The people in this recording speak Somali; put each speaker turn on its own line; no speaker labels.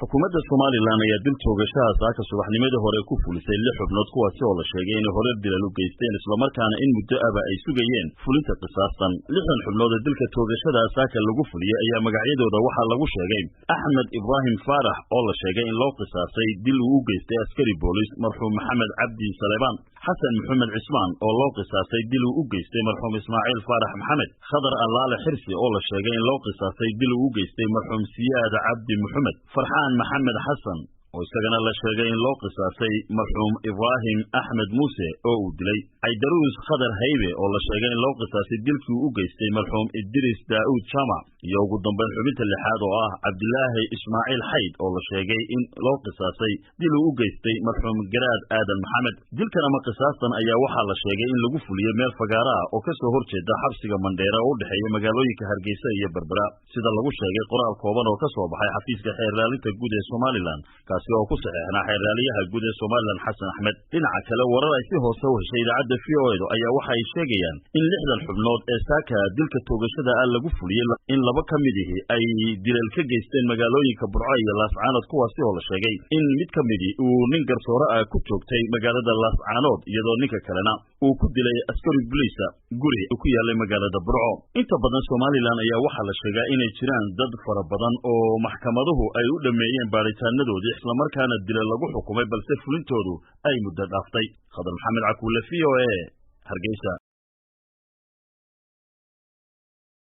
xukuumadda Soomaaliland ayaa dil toogashaha saaka subaxnimadii hore ku fulisay 6 xubnood kuwaas oo la sheegay in hore dilal u geysteen isla markaana in muddo aba ay sugayeen fulinta qisaastan. 6 xubnood oo dilka toogashada saaka lagu fuliyay ayaa magacyadooda waxa lagu sheegay Ahmed Ibrahim Farax oo la sheegay in loo qisaasay dil uu geystay askari booliis marxuum Maxamed Cabdi Saleebaan, Xasan Maxamed Cismaan oo loo qisaasay dil uu geystay marxuum Ismaaciil Farax Maxamed, Khadar Allaale Xirsi oo la sheegay in loo qisaasay dil uu geystay marxuum Siyaad Cabdi Maxamed, Farxaan Maxamed Xasan oo isagana la sheegay in loo qisaasay marxuum Ibrahim Ahmed Muuse oo uu dilay, Aydaruus Khadar Haybe oo la sheegay in loo qisaasay dilkii uu geystay marxuum Idris Daawud Chama, iyo ugu dambeyn xubinta lixaad oo ah Cabdilaahi Ismaaciil Xayd oo la sheegay in loo qisaasay dil uu geystay marxuum Garaad Aadan Maxamed. Dilkan ama qisaastan ayaa waxaa la sheegay in lagu fuliyay meel fagaara ah oo ka soo horjeeda xabsiga Mandheera oo u dhaxeeya magaalooyinka Hargeysa iyo Berbera, sida lagu sheegay qoraal kooban oo ka soo baxay xafiiska xeerlaalinta guud ee Soomaaliland oo ku saxeexnaa xeerlaaliyaha guud ee Soomaaliland Xasan Axmed. Dhinaca kale, warar ay si hoose u heshay idaacadda VOA ayaa waxa ay sheegayaan in 6 xubnood ee saaka dilka toogashada lagu fuliyay in laba ka mid ay dilal ka geysteen magaalooyinka Burco iyo Laascaanood, kuwaasi oo la sheegay in mid ka mid uu nin garsoore ku joogtay magaalada Laascaanood iyadoo ninka kalena uu ku dilay askari booliis guri ku yaalay magaalada Burco. Inta badan Soomaaliland ayaa waxa la sheegaa inay jiraan dad fara badan oo maxkamaduhu ay u dhameeyeen baaritaanadoodii isla markaana dilal lagu xukumay balse fulintoodu ay muddo dhaaftay. Khadar Maxamed Cakuule, VOA, Hargeysa.